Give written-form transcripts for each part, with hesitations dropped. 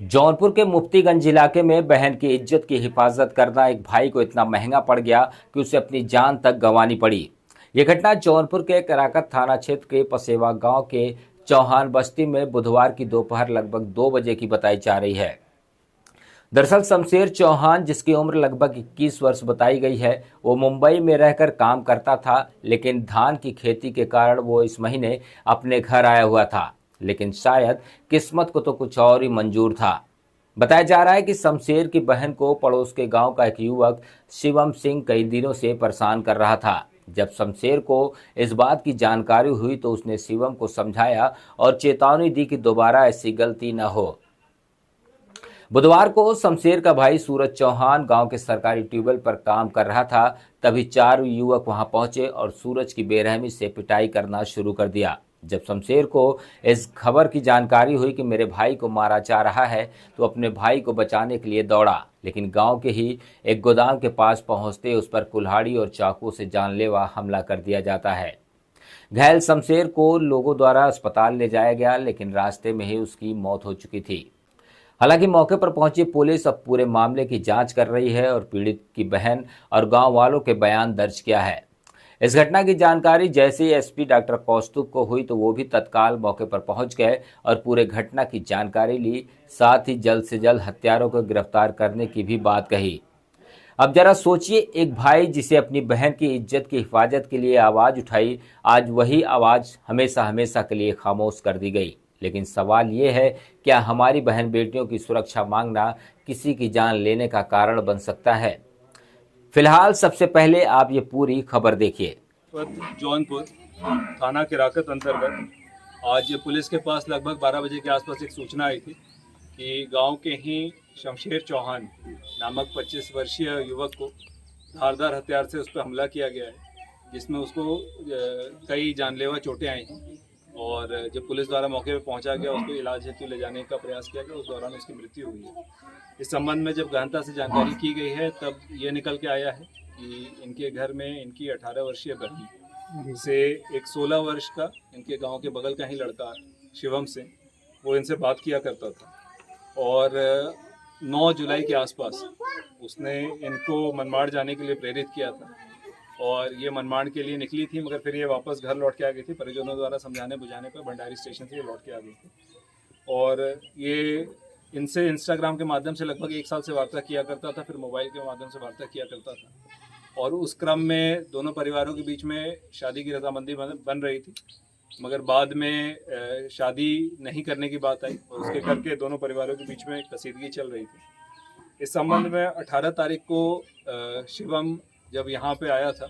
जौनपुर के मुफ्तीगंज इलाके में बहन की इज्जत की हिफाजत करना एक भाई को इतना महंगा पड़ गया कि उसे अपनी जान तक गंवानी पड़ी। ये घटना जौनपुर के कराकत थाना क्षेत्र के पसेवा गांव के चौहान बस्ती में बुधवार की दोपहर लगभग 2 बजे की बताई जा रही है। दरअसल शमशेर चौहान, जिसकी उम्र लगभग 21 वर्ष बताई गई है, वो मुंबई में रहकर काम करता था, लेकिन धान की खेती के कारण वो इस महीने अपने घर आया हुआ था। लेकिन शायद किस्मत को तो कुछ और ही मंजूर था। बताया जा रहा है कि शमशेर की बहन को पड़ोस के गांव का एक युवक शिवम सिंह कई दिनों से परेशान कर रहा था। जब शमशेर को इस बात की जानकारी हुई तो उसने शिवम को समझाया और चेतावनी दी कि दोबारा ऐसी गलती न हो। बुधवार को शमशेर का भाई सूरज चौहान गांव के सरकारी ट्यूबवेल पर काम कर रहा था। तभी 4 युवक वहां पहुंचे और सूरज की बेरहमी से पिटाई करना शुरू कर दिया। जब शमशेर को इस खबर की जानकारी हुई कि मेरे भाई को मारा जा रहा है, तो अपने भाई को बचाने के लिए दौड़ा, लेकिन गांव के ही एक गोदाम के पास पहुंचते उस पर कुल्हाड़ी और चाकू से जानलेवा हमला कर दिया जाता है। घायल शमशेर को लोगों द्वारा अस्पताल ले जाया गया, लेकिन रास्ते में ही उसकी मौत हो चुकी थी। हालांकि मौके पर पहुंची पुलिस अब पूरे मामले की जांच कर रही है और पीड़ित की बहन और गांव वालों के बयान दर्ज किया है। इस घटना की जानकारी जैसे ही एसपी डॉक्टर कौस्तुभ को हुई तो वो भी तत्काल मौके पर पहुंच गए और पूरे घटना की जानकारी ली। साथ ही जल्द से जल्द हत्यारों को गिरफ्तार करने की भी बात कही। अब जरा सोचिए, एक भाई जिसे अपनी बहन की इज्जत की हिफाजत के लिए आवाज उठाई, आज वही आवाज हमेशा हमेशा के लिए खामोश कर दी गई। लेकिन सवाल ये है, क्या हमारी बहन बेटियों की सुरक्षा मांगना किसी की जान लेने का कारण बन सकता है? फिलहाल सबसे पहले आप ये पूरी खबर देखिए। जौनपुर थाना किराकत अंतर्गत आज पुलिस के पास लगभग 12 बजे के आसपास एक सूचना आई थी कि गांव के ही शमशेर चौहान नामक 25 वर्षीय युवक को धारदार हथियार से उस पर हमला किया गया है, जिसमें उसको कई जानलेवा चोटें आई हैं। और जब पुलिस द्वारा मौके पर पहुंचा गया, उसको इलाज हेतु ले जाने का प्रयास किया गया, उस दौरान उसकी मृत्यु हुई है। इस संबंध में जब गहनता से जानकारी की गई है, तब ये निकल के आया है कि इनके घर में इनकी 18 वर्षीय बहन से एक 16 वर्ष का इनके गांव के बगल का ही लड़का शिवम सिंह, वो इनसे बात किया करता था। और 9 जुलाई के आसपास उसने इनको मनमाड़ जाने के लिए प्रेरित किया था और ये मनमाड़ के लिए निकली थी, मगर फिर ये वापस घर लौट के आ गई थी। परिजनों द्वारा समझाने बुझाने पर भंडारी स्टेशन से ये लौट के आ गई थी और ये इनसे इंस्टाग्राम के माध्यम से लगभग 1 साल से वार्ता किया करता था, फिर मोबाइल के माध्यम से वार्ता किया करता था। और उस क्रम में दोनों परिवारों के बीच में शादी की रजामंदी बन रही थी, मगर बाद में शादी नहीं करने की बात आई और उसके करके दोनों परिवारों के बीच में कसीदगी चल रही थी। इस संबंध में 18 तारीख को शिवम जब यहाँ पे आया था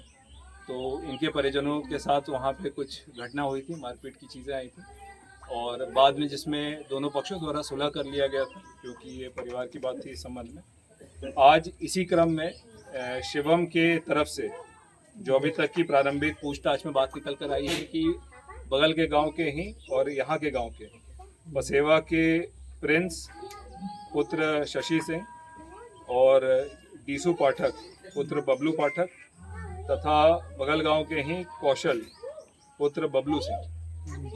तो इनके परिजनों के साथ वहाँ पे कुछ घटना हुई थी, मारपीट की चीज़ें आई थी और बाद में जिसमें दोनों पक्षों द्वारा सुलह कर लिया गया था, क्योंकि ये परिवार की बात थी। इस संबंध में आज इसी क्रम में शिवम के तरफ से जो अभी तक की प्रारंभिक पूछताछ में बात निकल कर आई है कि बगल के गांव के ही और यहाँ के गांव के बसेवा के प्रिंस पुत्र शशि सिंह और डीसू पाठक पुत्र बबलू पाठक तथा बगल गांव के ही कौशल पुत्र बबलू सिंह,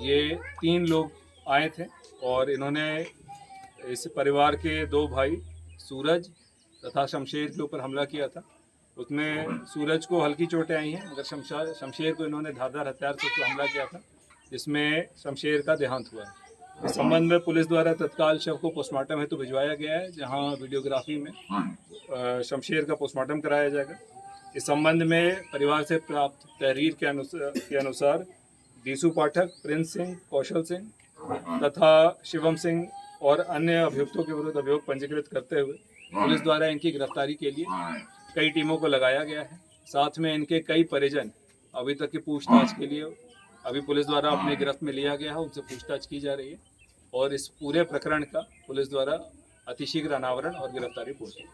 ये 3 लोग आए थे और इन्होंने इस परिवार के 2 भाई सूरज तथा शमशेर के ऊपर हमला किया था। उसमें सूरज को हल्की चोटें आई हैं, मगर शमशेर को इन्होंने धारदार हथियार से उसको हमला किया था, जिसमें शमशेर का देहांत हुआ है। इस संबंध में पुलिस द्वारा तत्काल शव को पोस्टमार्टम हेतु भिजवाया गया है, जहां वीडियोग्राफी में शमशेर का पोस्टमार्टम कराया जाएगा। इस संबंध में परिवार से प्राप्त तहरीर के अनुसार डीसू पाठक, प्रिंस सिंह, कौशल सिंह तथा शिवम सिंह और अन्य अभियुक्तों के विरुद्ध अभियोग पंजीकृत करते हुए पुलिस द्वारा इनकी गिरफ्तारी के लिए कई टीमों को लगाया गया है। साथ में इनके कई परिजन अभी तक की पूछताछ के लिए अभी पुलिस द्वारा अपने गिरफ्त में लिया गया है, उनसे पूछताछ की जा रही है और इस पूरे प्रकरण का पुलिस द्वारा अतिशीघ्र अनावरण और गिरफ्तारी पूरी।